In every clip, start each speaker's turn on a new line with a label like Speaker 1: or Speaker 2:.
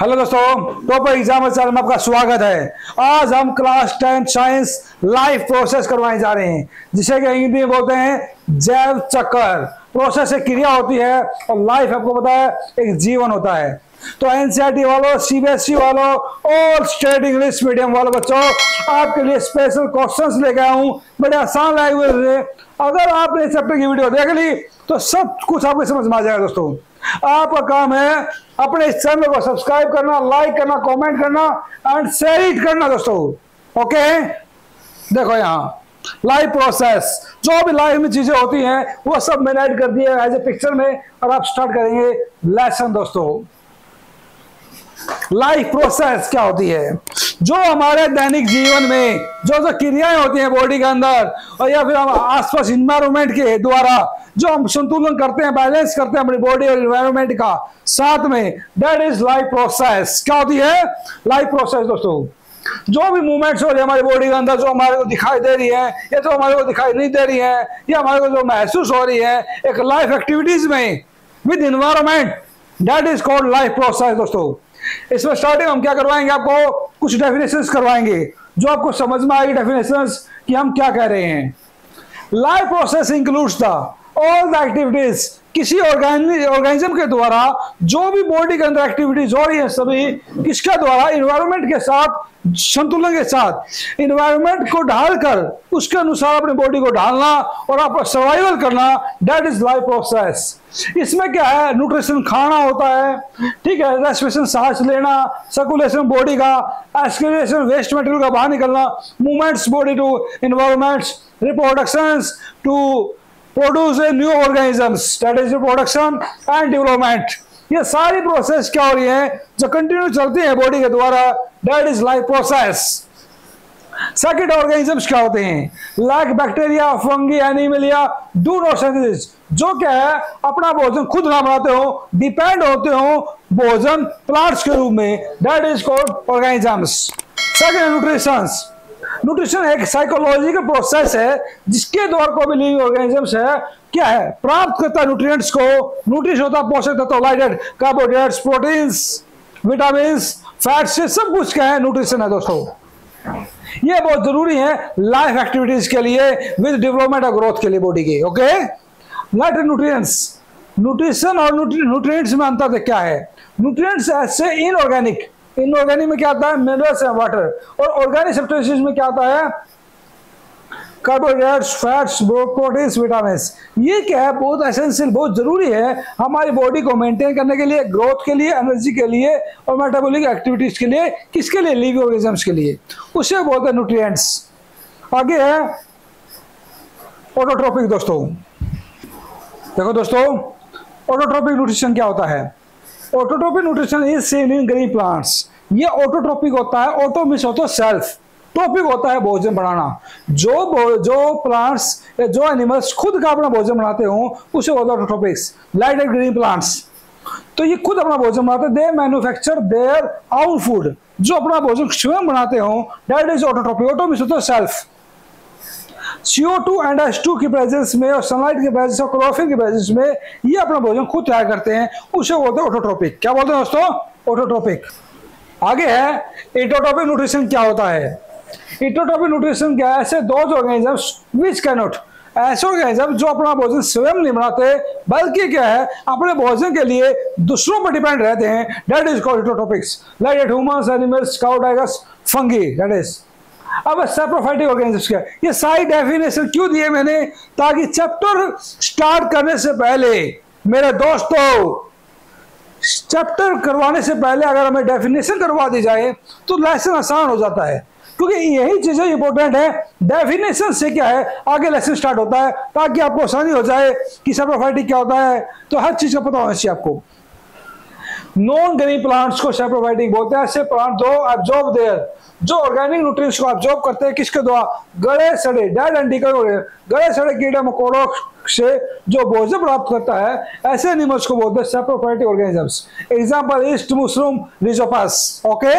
Speaker 1: Hello दोस्तों, topper exam channel में आपका स्वागत है। आज हम क्लास 10 साइंस लाइफ प्रोसेस करवाने जा रहे हैं, जिसे कि हिंदी में बोलते हैं जैव चक्र। प्रोसेस एक क्रिया होती है और लाइफ आपको पता है एक जीवन होता है। तो एनसीईआरटी वालों, सीबीएसई वालों और स्टेट इंग्लिश मीडियम वालों बच्चों, आपके लिए स्पेशल क्वेश्चंस लेके आया हूँ, बड़े आसान लाए हुए। अगर आपने चैप्टर की वीडियो देख ली तो सब कुछ आपको समझ में आ जाएगा। दोस्तों, आपका काम है अपने इस चैनल को सब्सक्राइब करना, लाइक करना, कमेंट करना एंड शेयर इट करना। दोस्तों ओके, देखो यहाँ लाइव प्रोसेस, जो भी लाइव में चीजें होती हैं वो सब मैंने ऐड कर दिया है एज ए पिक्चर में, और आप स्टार्ट करेंगे लेसन। दोस्तों, लाइफ प्रोसेस क्या होती है? जो हमारे दैनिक जीवन में जो क्रियाएं होती हैं बॉडी के अंदर और या फिर हम आसपास इन्वायरमेंट के द्वारा जो हम संतुलन करते हैं, बैलेंस करते हैं अपनी बॉडी और इन्वायरमेंट का साथ में, दैट इज लाइफ प्रोसेस। क्या होती है लाइफ प्रोसेस? दोस्तों, जो भी मूवमेंट्स हो रही है हमारी बॉडी के अंदर, जो हमारे को दिखाई दे रही है या तो हमारे को दिखाई नहीं दे रही है, या हमारे को जो महसूस हो रही है एक लाइफ एक्टिविटीज में with environment, that is called life process. दोस्तों, इसमें स्टार्टिंग हम क्या करवाएंगे, आपको कुछ डेफिनेशंस करवाएंगे जो आपको समझ में आएगी डेफिनेशंस कि हम क्या कह रहे हैं। Life process includes the all the activities, किसी ऑर्गेनिज्म के द्वारा जो भी बॉडी के अंदर एक्टिविटीज हो रही है सभी किसके द्वारा, इन्वायरमेंट के साथ, संतुलन के साथ, इन्वायरमेंट को ढालकर उसके अनुसार अपनी बॉडी को ढालना और आपका सर्वाइवल करना, दैट इज लाइफ प्रोसेस। इसमें क्या है, न्यूट्रिशन खाना होता है, ठीक है, रेस्पिरेशन सांस लेना, सर्कुलेशन बॉडी का, एक्सक्रीशन वेस्ट मटेरियल का बाहर निकलना, movements body to environments, reproductions to produce a new organisms, that is reproduction and development. ये सारी प्रोसेस क्या हो रही है जो कंटिन्यू चलती है बॉडी के द्वारा, that is life process. Second, organisms क्या होते हैं? Like bacteria, fungi, Animalia do not synthesis, जो क्या है अपना भोजन खुद ना बनाते हो, डिपेंड होते हो भोजन प्लांट्स के रूप में, that is called organisms. Second, nutritions. Nutrition एक साइकोलॉजिकल प्रोसेस है जिसके द्वारा कोई भी लिविंग ऑर्गेनिजम्स है क्या है प्राप्त करता है न्यूट्रिएंट्स को। न्यूट्रिशन होता है पोषक तत्व, lighted carbohydrates, proteins, vitamins, fats, ये सब कुछ क्या है न्यूट्रिशन है। दोस्तों, ये बहुत जरूरी है लाइफ एक्टिविटीज के लिए विद डेवलपमेंट और ग्रोथ के लिए बॉडी के। Okay, lighted nutrients. न्यूट्रिशन और न्यूट्रिएंट्स में अंतर क्या है? न्यूट्रिएंट्स ऐसे इनऑर्गेनिक, इनऑर्गेनिक में क्या आता है मिनरल्स एंड वाटर, और ऑर्गेनिक सब्सटेंसेस में क्या आता है कार्बोहाइड्रेट्स, फैट्स, प्रोटीन्स, विटामिन्स। ये क्या है बहुत एसेंशियल, बहुत जरूरी है हमारी बॉडी को मेंटेन करने के लिए, ग्रोथ के लिए, एनर्जी के लिए और मेटाबॉलिक एक्टिविटीज के लिए। किसके लिए? लिविंग ऑर्गेनिजम्स के लिए, उसे बोलते हैं न्यूट्रिएंट्स। आगे है ऑटोट्रोपिक। दोस्तों देखो दोस्तों, ऑटोट्रोपिक न्यूट्रिशन क्या होता है? Autotrophic nutrition is seen in green plants. ये ऑटोट्रोपिक होता है, ऑटो मींस होता है सेल्फ, ट्रोपिक होता है भोजन बनाना। जो प्लांट्स या जो एनिमल्स खुद का अपना भोजन बनाते हो उसे बोलते हैं ऑटोट्रोपिक्स। लाइक ग्रीन प्लांट्स, तो ये खुद अपना भोजन बनाते हैं, दे मैन्युफैक्चर देयर ओन फूड, जो अपना भोजन स्वयं बनाते हो, that is autotrophic. Auto means होता है सेल्फ। CO2 एंड H2 की प्रेजेंस में और सनलाइट की प्रेजेंस और क्लोरोफिल की प्रेजेंस में ये अपना भोजन खुद तैयार करते हैं, उसे बोलते हैं ऑटोट्रोपिक। क्या बोलते हैं दोस्तों? ऑटोट्रोपिक। आगे है एटोट्रोपिक न्यूट्रिशन। क्या होता है एटोट्रोपिक न्यूट्रिशन? क्या है, ऐसे those organisms which can not, ऐसे ऑर्गेनिज्म जो अपना भोजन स्वयं नहीं बनाते बल्कि क्या है अपने भोजन के लिए दूसरों पर डिपेंड रहते हैं, that is called heterotrophics. Like humans, animals, cow, tigers, fungi, that is. अब सैप्रोफाइटिक ऑर्गेनिजम्स क्या? ये सारी डेफिनेशन क्यों दिए मैंने, ताकि चैप्टर स्टार्ट करने से पहले मेरे दोस्तों, चैप्टर करवाने से पहले अगर हमें डेफिनेशन करवा दी जाए तो लेसन आसान हो जाता है, क्योंकि यही चीजें इंपॉर्टेंट है। डेफिनेशन से क्या है आगे लेसन स्टार्ट होता है, ताकि आपको आसानी हो जाए कि सैप्रोफाइटिक क्या होता है, तो हर चीज का पता होना चाहिए आपको। नॉन ग्रीन प्लांट्स को सैप्रोफाइटिक बोलते हैं। ऐसे प्लांट जो एब्जॉर्ब देयर, जो ऑर्गेनिक न्यूट्रिएंट्स को एब्जॉर्ब करते हैं किसके द्वारा? गले सड़े, डेड एंड डिकम्पोज्ड, गले सड़े कीड़े मकोड़ों से जो भोजन प्राप्त करता है, ऐसे एनिमल्स को बोलते हैं saprophytic organisms. Example east mushroom, Rhizopus. Okay,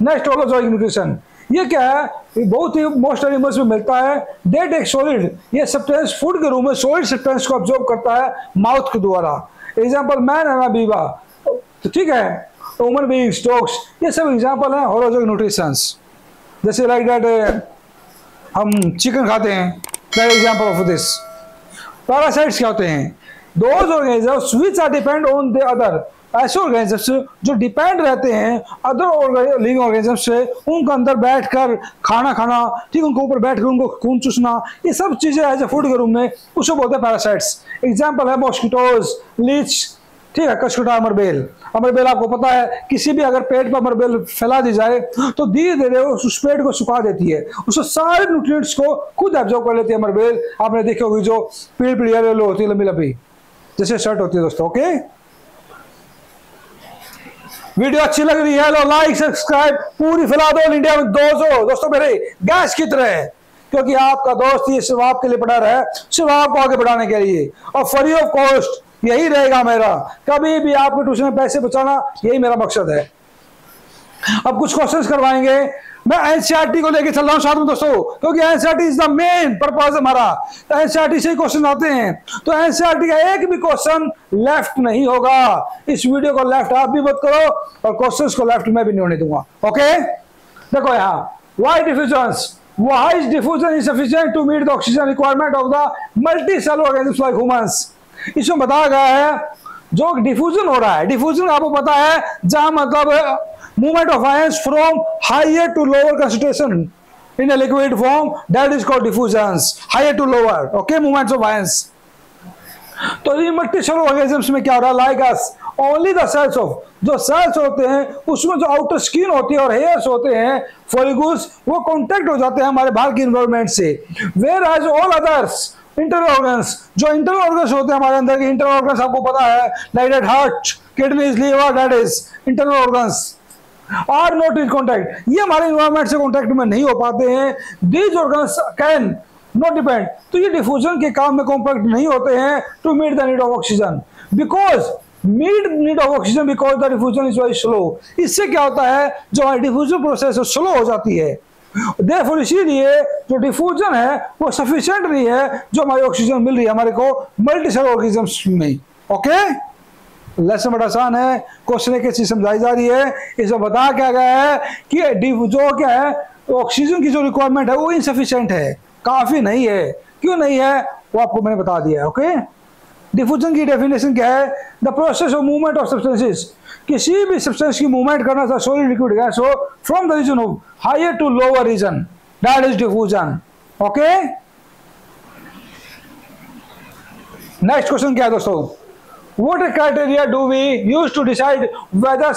Speaker 1: next holozoic nutrition. ये क्या है, ये बहुत ही मोस्ट एनिमल्स में मिलता है। दे टेक सॉलिड, ये सब्सटेंस फूड के रूप में सॉलिड सब्सटेंस को एब्जॉर्ब करता है माउथ के द्वारा। Example man and amoeba. तो ठीक है, ह्यूमन बीइंग्स, डॉग्स, ये सब एग्जांपल है होलोजोनिक न्यूट्रिशंस। जैसे लाइक दैट हम चिकन खाते हैं, that example of this. Parasites क्या होते हैं? Those organisms which are depend on the other, ऐसे ऑर्गेनिजम्स जो डिपेंड रहते हैं अदर लिविंग ऑर्गेनिजम्स से, उनके अंदर बैठकर खाना खाना, ठीक, उनके ऊपर बैठकर उनको खून चूसना, ये सब चीजें एज ए फूड के रूम में, उसको बोलते हैं पैरासाइट्स। एग्जांपल है मॉस्किटोज, लीच, ठीक है, कशकुटा, अमरबेल। अमरबेल आपको पता है किसी भी अगर पेट पर अमरबेल फैला दी जाए तो धीरे धीरे उस पेट को सुखा देती है, उसको सारे न्यूट्रिएंट्स को खुद एब्जॉर्ब कर लेती है अमरबेल। आपने देखी होगी जो पीली पीली येलो होती है, लंबी लंबी, जैसे शर्ट होती है दोस्तों। ओके, वीडियो अच्छी लग रही है, लो लाइक सब्सक्राइब पूरी फैला दो इंडिया में। दोस्तों मेरे गैस की तरह है, क्योंकि आपका दोस्त ये सिर्फ आपके लिए पढ़ा रहा है, सिर्फ आपको आगे बढ़ाने के लिए, और फ्री ऑफ कॉस्ट यही रहेगा मेरा। कभी भी आपके ट्यूशन में पैसे बचाना, यही मेरा मकसद है। अब कुछ क्वेश्चंस करवाएंगे, मैं एनसीईआरटी को लेके चल रहा हूं साथ में दोस्तों, क्योंकि NCERT is the main purpose हमारा। तो एनसीईआरटी से क्वेश्चन आते हैं, तो एनसीईआरटी का एक भी क्वेश्चन लेफ्ट नहीं होगा। इस वीडियो को लेफ्ट आप भी मत करो और क्वेश्चंस को लेफ्ट मैं भी नहीं होने दूंगा। ओके, देखो यहाँ Y डिफ्यूजन्स, why is diffusion insufficient to meet the oxygen requirement of the multicellular organisms like humans? इसमें बताया गया है जो डिफ्यूजन हो रहा है, डिफ्यूजन आपको पता है जहां मतलब movement of ions from higher to lower concentration in a liquid form, that is called diffusions, higher to lower. Okay, movements of ions. तो ये मल्टीसेलुलर ऑर्गेनिजम्स में क्या हो रहा है, like us only the cells of, जो cells होते हैं उसमें जो आउटर स्किन होती है और हेयर्स होते हैं, फॉलिकल्स, वो कांटेक्ट हो जाते हैं हमारे बाहर के एनवायरनमेंट से। Where as all others internal organs, जो इंटरनल ऑर्गन्स होते हैं हमारे अंदर के इंटरनल ऑर्गन्स आपको पता है, like that heart, kidneys, liver, that is internal organs are not in contact, ये हमारे एनवायरनमेंट से कॉन्टैक्ट में नहीं हो पाते हैं। These organs can not depend, तो ये डिफ्यूजन के काम में कॉम्पैक्ट नहीं होते हैं to meet the need of oxygen, because meet need of oxygen because the diffusion is very slow. इससे क्या होता है, जो हमारी डिफ्यूजन प्रोसेस है स्लो हो जाती है, देयरफॉर इसीलिए जो डिफ्यूजन है वो सफिशिएंट नहीं है, जो हमारी ऑक्सीजन मिल रही है हमारे को मल्टीसेलुलर ऑर्गेनिजम्स में। ओके, लेसन बड़ा आसान है, क्वेश्चन एक चीज समझाई जा रही है, इसमें बताया क्या गया है कि जो क्या है ऑक्सीजन की जो रिक्वायरमेंट है वो इनसफिशिएंट है, काफी नहीं है। क्यों नहीं है वो आपको मैंने बता दिया है। ओके, डिफ्यूजन की डेफिनेशन क्या है, the process of movement of substances, किसी भी सब्सटेंस की मूवमेंट करना था सॉलिड लिक्विड गैस हो from the region of higher to lower region, that is diffusion. Okay, next question क्या है दोस्तों, what criteria do we use to decide whether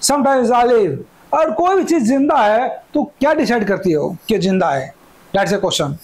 Speaker 1: sometimes alive, और कोई भी चीज जिंदा है तो क्या डिसाइड करती हो कि जिंदा है, that's a question.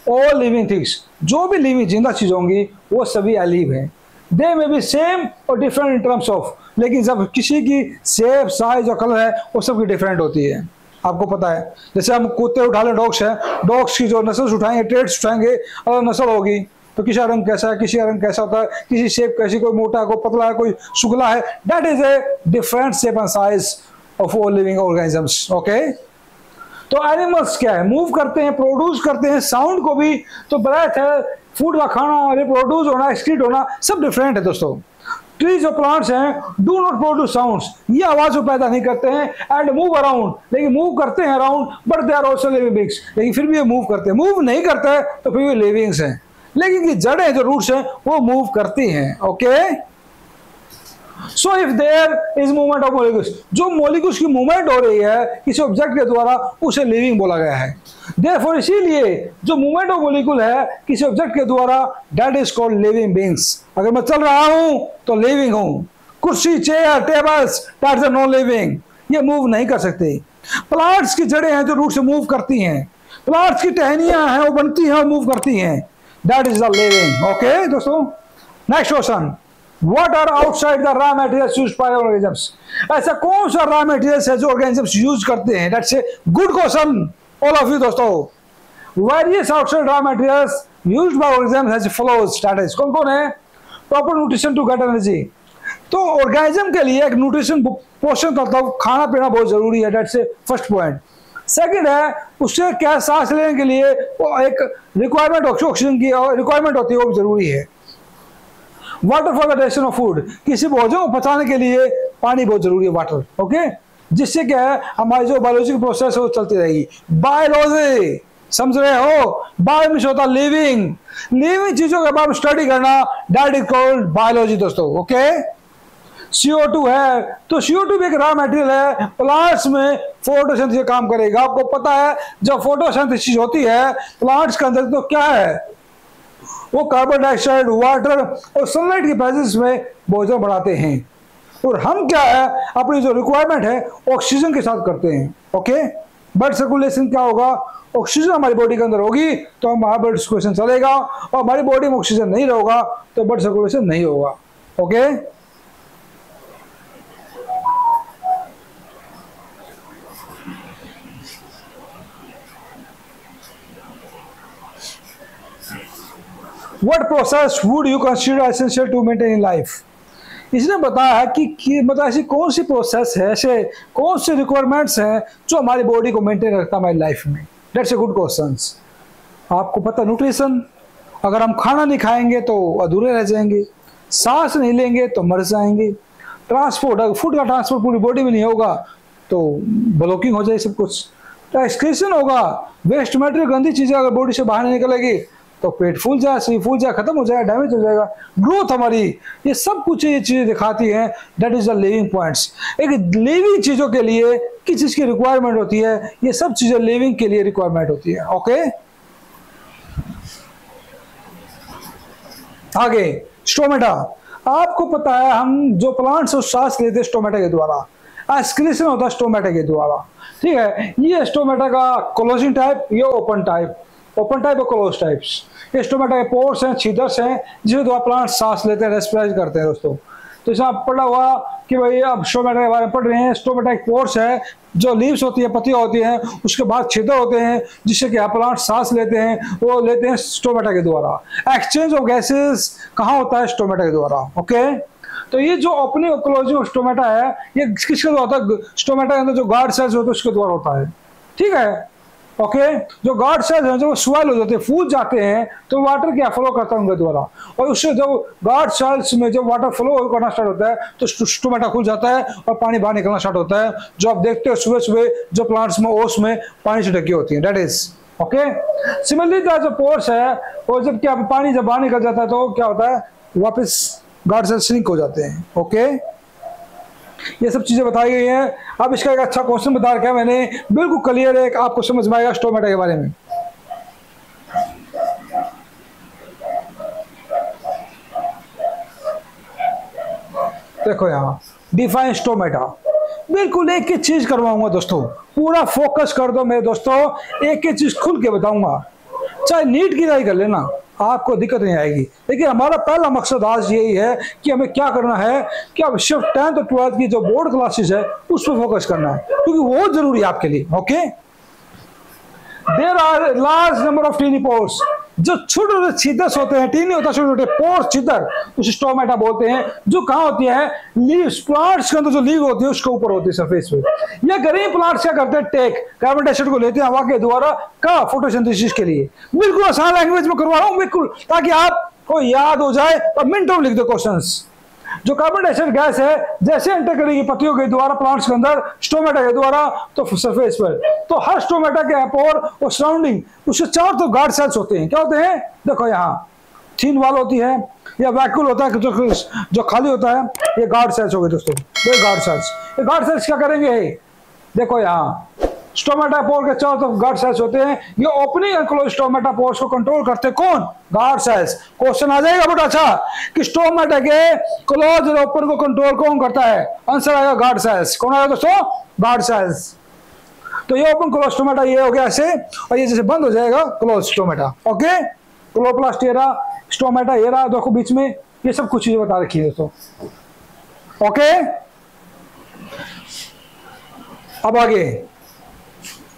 Speaker 1: All living things, जो भी लिविंग जिंदा चीज होंगी वो सभी अलीव हैं, दे में बी सेम और डिफरेंट इन टर्म्स ऑफ, लेकिन जब किसी की शेप, साइज और कलर है वो सबकी डिफरेंट होती है। आपको पता है जैसे हम कुत्ते उठा लें, डॉग्स है, डॉग्स की जो नस्ल उठाएंगे, ट्रेड्स उठाएंगे, अलग नस्ल होगी, तो किसी का रंग कैसा है, किसी का रंग कैसा होता है, किसी शेप कैसी, कोई मोटा है, कोई पतला है, कोई शुक्ला है, that is a different shape and size of all living organisms. Okay, तो एनिमल्स क्या है, मूव करते हैं, प्रोड्यूस करते हैं, साउंड को भी, तो ब्रेथ है, फूड का खाना, रिप्रोड्यूस होना, एक्सक्रीट होना, सब डिफरेंट है दोस्तों। ट्रीज और प्लांट्स हैं, डू नॉट प्रोड्यूस साउंड्स, ये आवाज को पैदा नहीं करते हैं, एंड मूव अराउंड, लेकिन मूव करते हैं around, but they are also living beings, लेकिन फिर भी ये मूव करते हैं, मूव नहीं करते हैं तो फिर भी लिविंग्स हैं, लेकिन ये जड़ें जो रूट्स हैं वो मूव करती हैं। Okay, so if there is movement of molecules, जो मॉलिक्यूल्स की मूवमेंट हो रही है किसी ऑब्जेक्ट के द्वारा उसे लिविंग बोला गया है। देयरफॉर इसीलिए जो मूवमेंट ऑफ मॉलिक्यूल है किसी ऑब्जेक्ट के द्वारा, that is called living beings. अगर मैं चल रहा हूं तो लिविंग हूं, कुर्सी, chair, tables, that's a non living, ये मूव नहीं कर सकते। प्लांट्स की जड़ें हैं जो रूट से मूव करती हैं, प्लांट्स की टहनियां हैं वो बनती हैं और मूव करती हैं, that is the living. Okay दोस्तों, next question, What are outside the raw materials used by organisms? ऐसा कौन सा रॉ मटेरियल्स है जो ऑर्गेनिजम्स यूज करते हैं? That's a good question, all of you दोस्तों। Various outside raw materials used by organisms as follows, that is, कौन कौन है? Proper nutrition to get energy, तो ऑर्गेनिज्म के लिए एक न्यूट्रिशन पोषण मतलब खाना पीना बहुत जरूरी है, that's a first point। Second है उससे क्या सांस लेने के लिए वो एक रिक्वायरमेंट ऑक्सीजन की रिक्वायरमेंट होती है, वो भी जरूरी है। Water for the digestion of food, किसी भोजन को पचाने के लिए पानी बहुत जरूरी है, वाटर। ओके, जिससे क्या है हमारी जो बायोलॉजिकल प्रोसेस है वो चलती रहेगी। बायोलॉजी समझ रहे हो? बायो में होता लिविंग, लिविंग चीजों के बारे में स्टडी करना, दैट इज कॉल्ड बायोलॉजी दोस्तों। ओके, CO2 है तो CO2 भी एक रॉ मटेरियल है, प्लांट्स में फोटोसिंथेसिस काम करेगा। आपको पता है जब फोटोसिंथेसिस होती है प्लांट्स के अंदर तो क्या है, वो कार्बन डाइऑक्साइड, वाटर और सनलाइट की प्रेजेंस में भोजन बनाते हैं, और हम क्या है अपनी जो रिक्वायरमेंट है ऑक्सीजन के साथ करते हैं। ओके, ब्लड सर्कुलेशन क्या होगा, ऑक्सीजन हमारी बॉडी के अंदर होगी तो हमारा ब्लड सर्कुलेशन चलेगा, और हमारी बॉडी में ऑक्सीजन नहीं रहेगा तो ब्लड सर्कुलेशन नहीं होगा। Okay, What process would you consider essential to maintain in life? इसने बताया है कि मतलब ऐसी कौन सी प्रोसेस है, ऐसे कौन से रिक्वायरमेंट्स हैं जो हमारी बॉडी को मेंटेन रखता है हमारी लाइफ में। That's a good questions. आपको पता न्यूट्रिशन, अगर हम खाना नहीं खाएंगे तो अधूरे रह जाएंगे, सांस नहीं लेंगे तो मर जाएंगे, ट्रांसपोर्ट, अगर फूड का ट्रांसपोर्ट पूरी बॉडी में नहीं होगा तो ब्लॉकिंग हो जाए सब कुछ, एक्सक्रीशन होगा, वेस्ट मटेरियल गंदी चीजें अगर बॉडी से बाहर नहीं निकलेगी तो पेट फूल जाए, शरीर फूल जाए, खत्म हो जाएगा, डैमेज हो जाएगा, ग्रोथ हमारी, ये सब कुछ ये चीजें दिखाती हैं। That is the living points. एक लिविंग चीजों के लिए किस चीज की रिक्वायरमेंट होती है, ये सब चीजें लिविंग के लिए रिक्वायरमेंट होती है। ओके, आगे स्टोमेटा। आपको पता है हम जो प्लांट्स से सांस लेते हैं स्टोमेटा के द्वारा, एक्सक्रीशन होता है स्टोमेटा के द्वारा। ठीक है, ये स्टोमेटा का क्लोजिंग टाइप, ये ओपन टाइप, ओपन टाइप और क्लोज टाइप्स। ये स्टोमेटा के पोर्स हैं, छिद्र्स हैं जिसके द्वारा प्लांट सांस लेते हैं, रेस्पिरेट करते हैं दोस्तों। तो इसमें आप पढ़ा हुआ कि भाई आप स्टोमेटा के बारे में पढ़ रहे हैं, स्टोमेटा एक पोर्स है, जो लीव्स होती है, पत्तियां होती हैं, उसके बाद छिद्र होते हैं जिससे कि प्लांट सांस लेते हैं, वो लेते हैं स्टोमेटा के द्वारा। एक्सचेंज ऑफ गैसेस कहाँ होता है, स्टोमेटा के द्वारा। ओके, तो ये जो ओपनिंग और क्लोजिंग ऑफ स्टोमेटा है ये किसके द्वारा होता है, स्टोमेटा के अंदर जो गार्ड सेल्स होते हैं उसके द्वारा होता है। ठीक है, ओके, जो गार्ड सेल्स हैं जो स्वेल हो जाते हैं, फूल जाते हैं, तो वाटर क्या फ्लो करता है उनके द्वारा, और उससे जब गार्ड सेल्स में जब वाटर फ्लो करना स्टार्ट होता है तो स्टोमेटा खुल जाता है और पानी बाहर निकलना स्टार्ट होता है, जो आप देखते हो सुबह सुबह जो प्लांट्स में ओस में पानी से ढकी होती है। That is okay. सिमिलरली जो पोर्स है वो जब क्या पानी जब बाहर निकल जाता है तो क्या होता है, वापस गार्ड सेल श्रिंक हो जाते हैं। ओके, ये सब चीजें बताई गई हैं। अब इसका एक अच्छा क्वेश्चन बता रखा है मैंने, बिल्कुल क्लियर है, आपको समझ में आएगा स्टोमेटा के बारे में। देखो यहाँ डिफाइन स्टोमेटा, बिल्कुल एक एक चीज करवाऊंगा दोस्तों, पूरा फोकस कर दो मेरे दोस्तों, एक एक चीज खुल के बताऊंगा, चाहे नीट की तैयारी कर लेना, आपको दिक्कत नहीं आएगी। लेकिन हमारा पहला मकसद आज यही है कि हमें क्या करना है कि अब सिर्फ 10th और 12th की जो बोर्ड क्लासेस है उस पर फोकस करना है, क्योंकि वो जरूरी है आपके लिए। Okay, there are large number of tiny pores, जो छोटे छोटे छिद्र होते हैं, टीनी होता है छोटे छोटे पोर्स, छिद्र, उसे स्टोमेटा बोलते हैं, जो कहाँ होती है, लीव्स, प्लांट्स के अंदर जो लीव होती है उसके ऊपर होती है, सरफेस पे। ये ग्रीन प्लांट्स क्या करते हैं, टेक कार्बन डाइऑक्साइड को लेते हैं हवा के द्वारा का फोटोसिंथेसिस के लिए। बिल्कुल आसान लैंग्वेज में करवा रहा हूँ बिल्कुल, ताकि आपको याद हो जाए और मिनटों में लिख दो क्वेश्चंस। जो कार्बन डाइऑक्साइड गैस है जैसे एंटर करेगी पत्तियों के द्वारा प्लांट्स के अंदर स्टोमेटा के द्वारा तो सरफेस पर, तो हर स्टोमेटा के अपोर और सराउंडिंग उसके चारों तरफ गार्ड सेल्स होते हैं। क्या होते हैं, देखो यहाँ थीन वॉल होती है या वैक्यूल होता है जो खाली होता है, ये गार्ड सेल्स हो गए दोस्तों, ये गार्ड सेल्स। ये गार्ड सेल्स क्या करेंगे, देखो यहाँ स्टोमेटा पोर के चारों तरफ गार्ड सेल्स होते हैं, ये opening and close stomata pores को कंट्रोल करते कौन, गार्ड सेल्स। क्वेश्चन आ जाएगा बड़ा अच्छा कि स्टोमेटा के क्लोज और ओपन को कंट्रोल कौन करता है, आंसर आएगा गार्ड सेल्स। कौन आएगा दोस्तों, गार्ड सेल्स। तो ये ओपन क्लोज स्टोमेटा ये हो गया ऐसे, और ये जैसे बंद हो जाएगा क्लोज स्टोमेटा। ओके, क्लोरोप्लास्ट ये रहा, स्टोमेटा ये रहा, देखो बीच में ये सब कुछ चीजें बता रखी है दोस्तों। ओके, अब आगे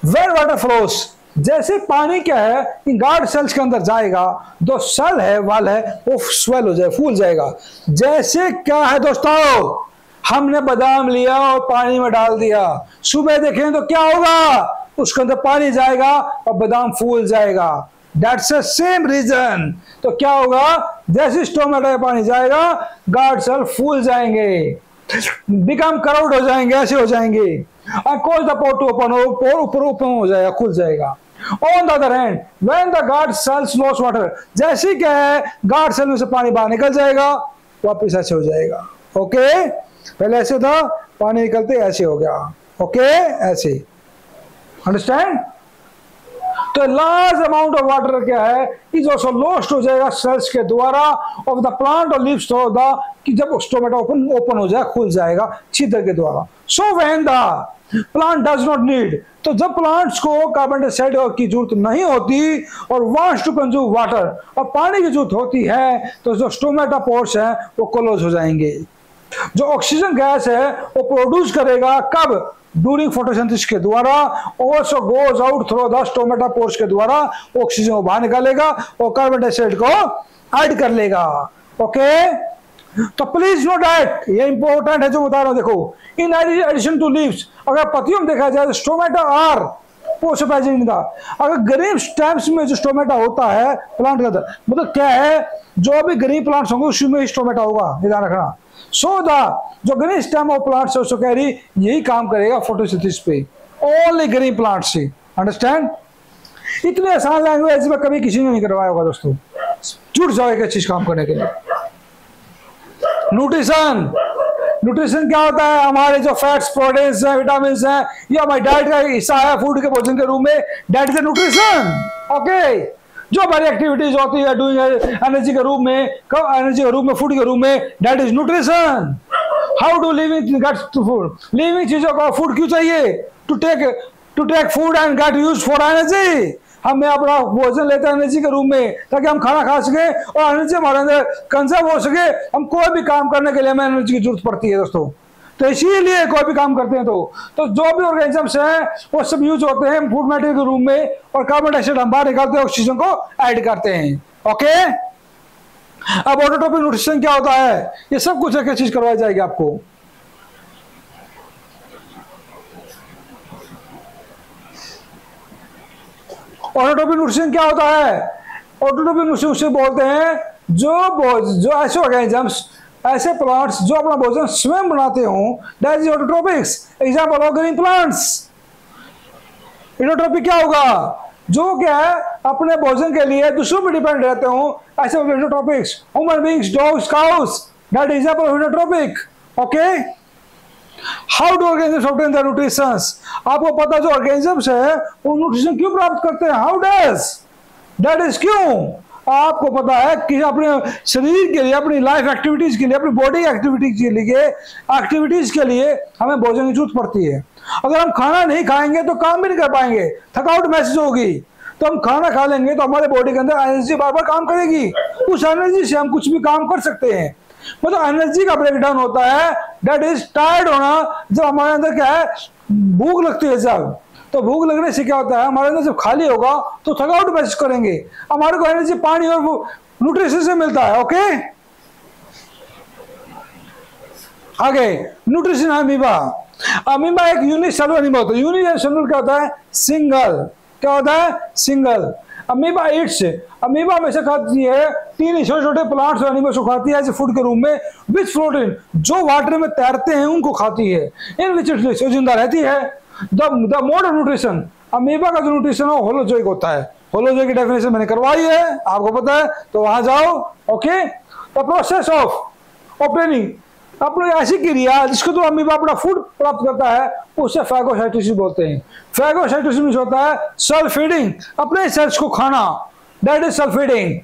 Speaker 1: वेन वाटर फ्लोस, जैसे पानी क्या है इन गार्ड सेल्स के अंदर जाएगा, जो सेल है वाल है वो स्वेल हो जाए, फूल जाएगा। जैसे क्या है दोस्तों, हमने बादाम लिया और पानी में डाल दिया, सुबह देखें तो क्या होगा, उसके अंदर पानी जाएगा और बादाम फूल जाएगा। That's the same reason. तो क्या होगा, जैसे स्टोमेटा में पानी जाएगा गार्ड सेल फूल जाएंगे। बिकम कराउड हो जाएंगे, ऐसे हो जाएंगे। Cause the pore to open, pore ऊपर ओपन हो जाएगा, खुल जाएगा। On the other hand when the guard cells loss water, जैसे क्या है गार्ड सेल में से पानी बाहर निकल जाएगा, वापस ऐसे हो जाएगा। ओके, पहले ऐसे था, पानी निकलते ऐसे हो गया। ओके, ऐसे, अंडरस्टैंड। तो लार्ज अमाउंट ऑफ वाटर क्या है, इज ऑल्सो लॉस्ट हो जाएगा सेल्स के द्वारा ऑफ द प्लांट और लीव्स थ्रू द, कि जब टोमेटो ओपन हो जाए, खुल जाएगा छिद्र के द्वारा। So when the plant does not need, तो जब प्लांट्स को कार्बन डाइऑक्साइड की जरूरत नहीं होती और वांट्स टू कंज्यूम वाटर, और पानी की जरूरत होती है, तो जो टोमेटो पोर्स है वो क्लोज हो जाएंगे। जो ऑक्सीजन गैस है वो प्रोड्यूस करेगा कब, ड्यूरिंग फोटोसिंथेसिस के द्वारा, also goes out through the stomata pores के द्वारा ऑक्सीजन को बाहर निकालेगा और कार्बन डाइऑक्साइड को ऐड कर लेगा। ओके, तो प्लीज नोट दैट, ये इंपॉर्टेंट है जो बता रहा हूं। देखो, इन एडिशन टू लीव्स, अगर पत्तियों में देखा जाए तो स्टोमेटा आर पोस्टोपैजिंग था। अगर ग्रीन स्टेम्स में जो स्टोमेटा होता है प्लांट के अंदर, मतलब क्या है, जो भी ग्रीन प्लांट्स होंगे उसमें स्टोमेटा होगा, ध्यान रखना। सो द जो ग्रीन स्टेम ऑफ प्लांट्स है, उसको कह रही यही काम करेगा फोटोसिंथेसिस पे, ओनली ग्रीन प्लांट से। अंडरस्टैंड। इतने आसान लैंग्वेज में कभी किसी ने नहीं करवाया होगा दोस्तों, जुट जाओ एक चीज काम करने के लिए। न्यूट्रिशन, न्यूट्रिशन क्या होता है, हमारे जो फैट्स, प्रोटीन्स हैं, विटामिन हैं, ये हमारी डाइट का हिस्सा है, फूड के भोजन के रूप में, डाइट इज न्यूट्रिशन। ओके, जो हमारी एक्टिविटीज होती है डूइंग एनर्जी के रूप में, कब एनर्जी के रूप में, फूड के रूप में, that is nutrition. How do living gets to food, living चीजों को फूड क्यों चाहिए, to take food and get use for energy. हमें अपना भोजन लेते हैं एनर्जी के रूप में, ताकि हम खाना खा सके और एनर्जी हमारे अंदर कंजर्व हो सके। हम कोई भी काम करने के लिए हमें एनर्जी की जरूरत पड़ती है दोस्तों, तो इसीलिए कोई भी काम करते हैं तो जो भी ऑर्गेनिजम्स हैं वो सब यूज होते हैं फूड मैटेरियल के रूप में, और कार्बन डाइऑक्साइड हम बाहर निकालते हैं, ऑक्सीजन को ऐड करते हैं। ओके, अब ऑटोट्रोपिक न्यूट्रिशन क्या होता है, ये सब कुछ एक चीज करवाई जाएगी आपको। ऑटोट्रोपिक न्यूट्रिशन क्या होता है, ऑटोट्रोपिक न्यूट्रिशन उसे बोलते हैं जो ऐसे ऑर्गेनिजम्स, ऐसे प्लांट्स जो अपना भोजन स्वयं बनाते हों, that is autotrophics. Example of green plants. Autotrophic क्या होगा, जो क्या है अपने भोजन के लिए दूसरों पर डिपेंड रहते हों, ऐसे autotrophics. Human beings, dogs, cows, that is example of autotrophic. Okay, how do organisms obtain the nutritions, आपको पता जो ऑर्गेनिजम्स है वो न्यूट्रिशन क्यों प्राप्त करते हैं, हाउ डज, दैट इज क्यों, आपको पता है कि अपने शरीर के लिए, अपनी लाइफ एक्टिविटीज के लिए, अपनी बॉडी एक्टिविटीज के लिए हमें भोजन की जरूरत पड़ती है। अगर हम खाना नहीं खाएंगे तो काम भी नहीं कर पाएंगे, थकावट महसूस होगी। तो हम खाना खा लेंगे तो हमारे बॉडी के अंदर एनर्जी बार बार काम करेगी, उस एनर्जी से हम कुछ भी काम कर सकते हैं। मतलब एनर्जी का ब्रेकडाउन होता है, दैट इज टायर्ड होना। जब हमारे अंदर क्या है, भूख लगती है, जब तो भूख लगने से क्या होता है, हमारे अंदर जब खाली होगा तो थकावट महसूस करेंगे। हमारे को एनर्जी पानी और न्यूट्रिशन से मिलता है। ओके, आगे न्यूट्रिशन अमीबा। अमीबा एक यूनिसेलुलर एनिमल होता है। यूनिसेलुलर क्या होता है, सिंगल। क्या होता है, सिंगल। अमीबा ईट्स, अमीबा हमेशा खाती है तीन छोटे छोटे प्लांट्स और एनिमल्स को खाती है एज फूड के रूप में, विच प्रोटीन, जो वाटर में तैरते हैं उनको खाती है, इन विच जिंदा रहती है। The mode of nutrition, amoeba का जो न्यूट्रिशन है होलोजोइक होता है। होलोजोइक की डेफिनेशन मैंने करवाई है, आपको पता है तो वहां जाओ। Okay, the process of obtaining, अपनी ऐसी क्रिया जिसको तो अमीबा अपना फूड प्राप्त करता है उसे फैगोसाइटोसिस बोलते हैं। फैगोसाइटोसिस होता है सेल्फ फीडिंग, अपने सेल्स को खाना, दैट इज सेल्फ फीडिंग।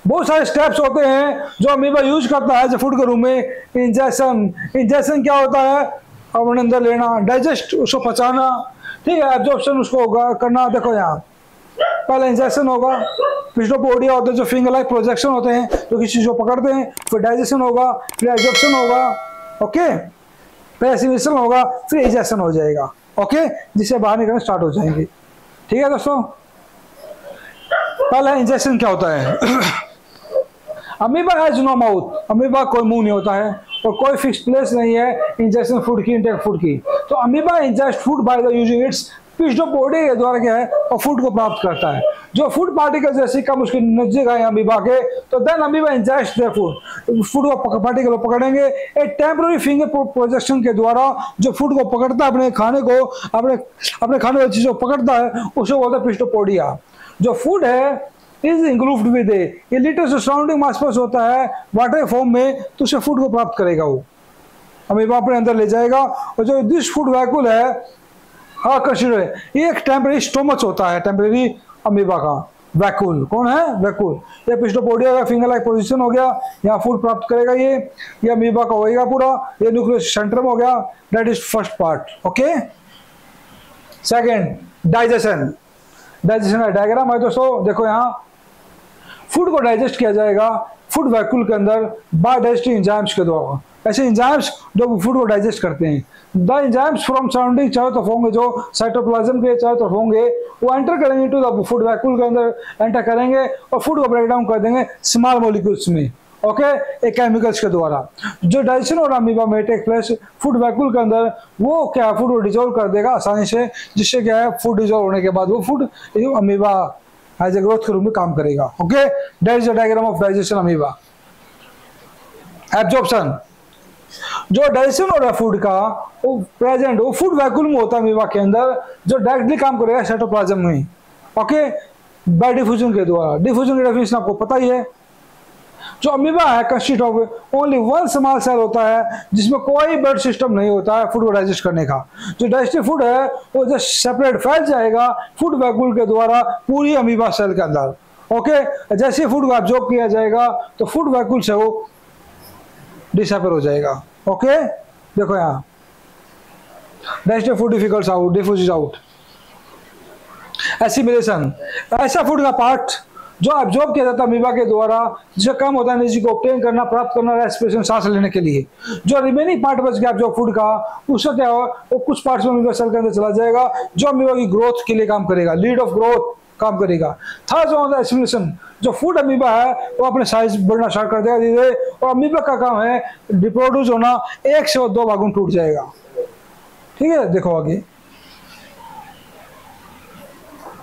Speaker 1: बहुत सारे स्टेप्स होते हैं जो अमीबा यूज करता है फूड के रूप में। इंजेक्शन, इंजेक्शन क्या होता है, अपने अंदर लेना, डाइजेस्ट उसको पचाना, ठीक है, एब्जॉर्प्शन उसको होगा करना। देखो यहाँ पहले इंजेक्शन होगा, पिस्टोपोडिया होते हैं जो फिंगर लाइक प्रोजेक्शन होते हैं जो किसी चीज को पकड़ते हैं, फिर डाइजेशन होगा, फिर एब्जॉर्प्शन होगा। ओके, फिर एसिमिलेशन होगा, फिर इंजेक्शन हो जाएगा। ओके, जिससे बाहर निकलना स्टार्ट हो जाएंगे। ठीक है दोस्तों, पहले इंजेक्शन क्या होता है। Amoeba has no mouth, amoeba कोई मुंह नहीं होता है और कोई फिक्स प्लेस नहीं है इंजेक्शन फूड की, इंटेक फूड की। तो amoeba ingest food by the using its पिष्ट बॉडी के द्वारा क्या है और फूड को प्राप्त करता है। जो फूड पार्टिकल जैसे कम उसके नजदीक आए अमीबा के, तो then amoeba injects their food को पार्टिकल को पकड़ेंगे। एक टेम्पररी फिंगर प्रोजेक्शन के द्वारा जो फूड को पकड़ता है, अपने खाने को, अपने खाने वाली चीजों को पकड़ता है, उसे बोलते हैं पिस्टोपोडिया। जो फूड है is include with A litre से सराउंडिंग आसपास होता है वाटर फॉर्म में, तो उसे फूड को प्राप्त करेगा, वो अमीबा अपने अंदर ले जाएगा। और जो दिस फूड वैक्यूल है आकर्षित है, ये एक टेम्पररी स्टोमच होता है, टेम्पररी अमीबा का वैक्यूल। कौन है? वैक्यूल। ये पिस्टोपोडिया का फिंगर लाइक पोजीशन हो गया, यहाँ फूड प्राप्त करेगा ये अमीबा का होएगा पूरा, ये न्यूक्लियस सेंट्रम हो गया, that is first part. Okay, second digestion. Digestion का डायग्राम है दोस्तों, देखो यहाँ फूड को डाइजेस्ट किया जाएगा फूड वैक्यूल के अंदर बाय डाइजेस्टिव एंजाइम्स के द्वारा। ऐसे एंजाइम्स जो फूड को डाइजेस्ट करते हैं, द एंजाइम्स फ्रॉम सराउंडिंग चारों तरफ होंगे, जो साइटोप्लाज्म के चारों तरफ होंगे, वो एंटर करेंगे इनटू द फूड वैक्यूल के अंदर, एंटर करेंगे और फूड को ब्रेक डाउन कर देंगे स्मॉल मॉलिक्यूल्स में। ओके, एक केमिकल्स के द्वारा जो डाइजेशन और अमीबा में टेक प्लेस फूड वैक्यूल के अंदर, वो क्या फूड को डिजोल्व कर देगा आसानी से, जिससे क्या है फूड डिजोल्व होने के बाद वो food amoeba as a growth के रूप में काम करेगा। ओके, that is the diagram of digestion amoeba. Absorption, जो डाइजेशन हो रहा है फूड का, वो प्रेजेंट वो फूड वैक्यूल में होता है अमीबा के अंदर, जो डायरेक्टली काम करेगा साइटोप्लाज्म में। ओके, बाय डिफ्यूजन के द्वारा। डिफ्यूजन की डेफिनेशन आपको पता ही है। जो अमीबा है consist of only one small cell होता है, जिसमें कोई ब्लड सिस्टम नहीं होता है फूड को डाइजेस्ट करने का। जो डाइजेस्टिव फूड है वो जस्ट सेपरेट फैल जाएगा फूड वैक्यूल के द्वारा पूरी अमीबा सेल के अंदर। ओके, जैसे फूड को एब्जॉर्ब किया जाएगा तो फूड वैक्यूल से वो डिसअपियर हो जाएगा। ओके, देखो यहाँ digestive food difficult out, diffuse out. Assimilation, ऐसा फूड का पार्ट जो एब्जॉर्ब किया जाता है अमीबा के द्वारा, जिससे कम होता है एनर्जी को ऑब्टेन करना, प्राप्त करना, रेस्पिरेशन, सांस लेने के लिए। जो रिमेनिंग पार्ट बच गया एब्जॉर्ब फूड का, उसका क्या हो, वो कुछ पार्ट्स में अमीबा सेल के अंदर चला जाएगा, जो अमीबा की ग्रोथ के लिए काम करेगा, लीड ऑफ ग्रोथ काम करेगा। थर्ड जो होता है एसिमिलेशन, जो फूड अमीबा है वो अपने साइज बढ़ना स्टार्ट कर देगा धीरे, और अमीबा का काम है रिप्रोड्यूस होना, एक से 2 भागों में टूट जाएगा। ठीक है, देखो आगे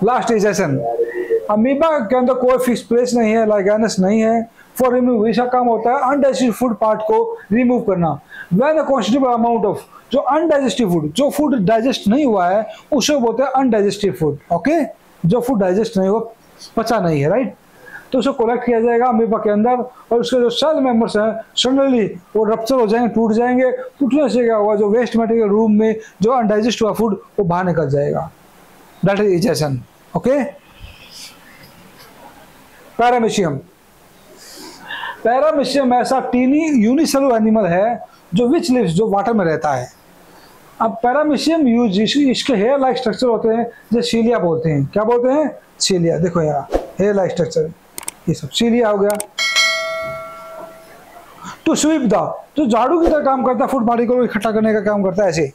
Speaker 1: लास्ट डाइजेशन। अमीबा के अंदर कोई फिक्स प्लेस नहीं है, लाइगेनस नहीं है। फॉर रिमूव, इसका काम होता है अनडाइजेस्टेड फूड पार्ट को रिमूव करना। When a constable amount of जो अनडाइजेस्टिव फूड, जो फूड डाइजेस्ट नहीं हुआ है, उसे बोलते हैं अनडाइजेस्टिव फूड। ओके, जो फूड डाइजेस्ट नहीं हुआ, पचा नहीं है, राइट, तो उसे कलेक्ट किया जाएगा अमीबा के अंदर, और उसके जो सेल मेंबर्स हैं सडनली वो रप्चर हो जाएंगे, टूट जाएंगे। टूटने से क्या होगा, जो वेस्ट मटेरियल रूम में जो अनडाइजेस्ट हुआ फूड वो बाहर निकल जाएगा। That is digestion. Okay, paramecium. Paramecium ऐसा टीनी यूनिसेलुलर एनिमल है जो विच लिव्स, जो वाटर में रहता है। अब पैरामीशियम यूज, इसके हेयर लाइक स्ट्रक्चर होते हैं, जो सीलिया बोलते हैं। क्या बोलते हैं? सीलिया। देखो यहाँ हेयर लाइक स्ट्रक्चर, ये सब सीलिया हो गया। टू स्वीप द, जो झाड़ू की तरह काम करता है, फूड पार्टिकल को इकट्ठा करने का काम करता है ऐसे।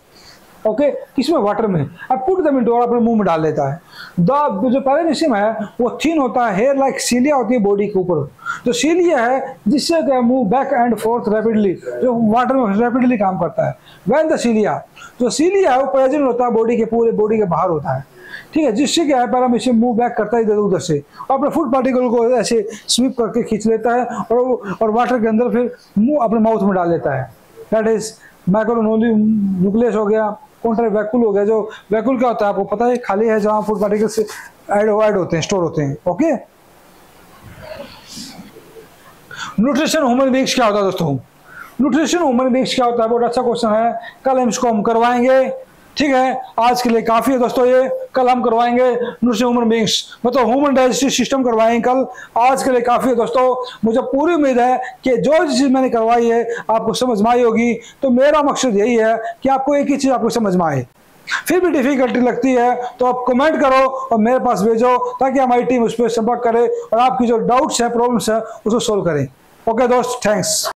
Speaker 1: ओके, किसमें? वाटर में। अब पुट देम इनटू, और अपने मुंह में डाल लेता है। जो पैरामीशियम है वो थिन होता है, हेयर लाइक सीलिया होती है बॉडी के ऊपर। जो सीलिया है जिससे क्या move back and fourth rapidly, जो वाटर में रैपिडली काम करता है। व्हेन द सीलिया, जो सीलिया है वो प्रेजेंट होता है बॉडी के, पूरे बॉडी के बाहर होता है। ठीक है, जिससे क्या है पैरामीशियम मूव बैक करता है इधर उधर से, और अपने फूड पार्टिकल को ऐसे स्वीप करके खींच लेता है, और वाटर के अंदर फिर मुंह अपने माउथ में डाल लेता है। दैट इज मैक्रोनोली न्यूक्लियस हो गया, कॉन्ट्रा वैक्यूल हो गया। जो वैक्यूल क्या होता है आपको पता है, खाली है जहां फूड पार्टिकल्स ऐड होते हैं, स्टोर होते हैं। ओके, न्यूट्रिशन ह्यूमन बीइंग्स क्या होता है दोस्तों? न्यूट्रिशन ह्यूमन बीइंग्स क्या होता है, बहुत अच्छा क्वेश्चन है। कल हम इसको हम करवाएंगे। ठीक है, आज के लिए काफी है दोस्तों ये। कल हम करवाएंगे न्यूट्रिशन ह्यूमन बीइंग्स, मतलब ह्यूमन डाइजेस्टिव सिस्टम करवाएंगे कल। आज के लिए काफी है दोस्तों। मुझे पूरी उम्मीद है कि जो चीज मैंने करवाई है आपको समझ में आई होगी। तो मेरा मकसद यही है कि आपको एक ही चीज आपको समझ में आए। फिर भी डिफिकल्टी लगती है तो आप कमेंट करो और मेरे पास भेजो, ताकि हमारी टीम उस पर संपर्क करे और आपकी जो डाउट्स है, प्रॉब्लम्स है, उसको सोल्व करें। ओके दोस्त, थैंक्स।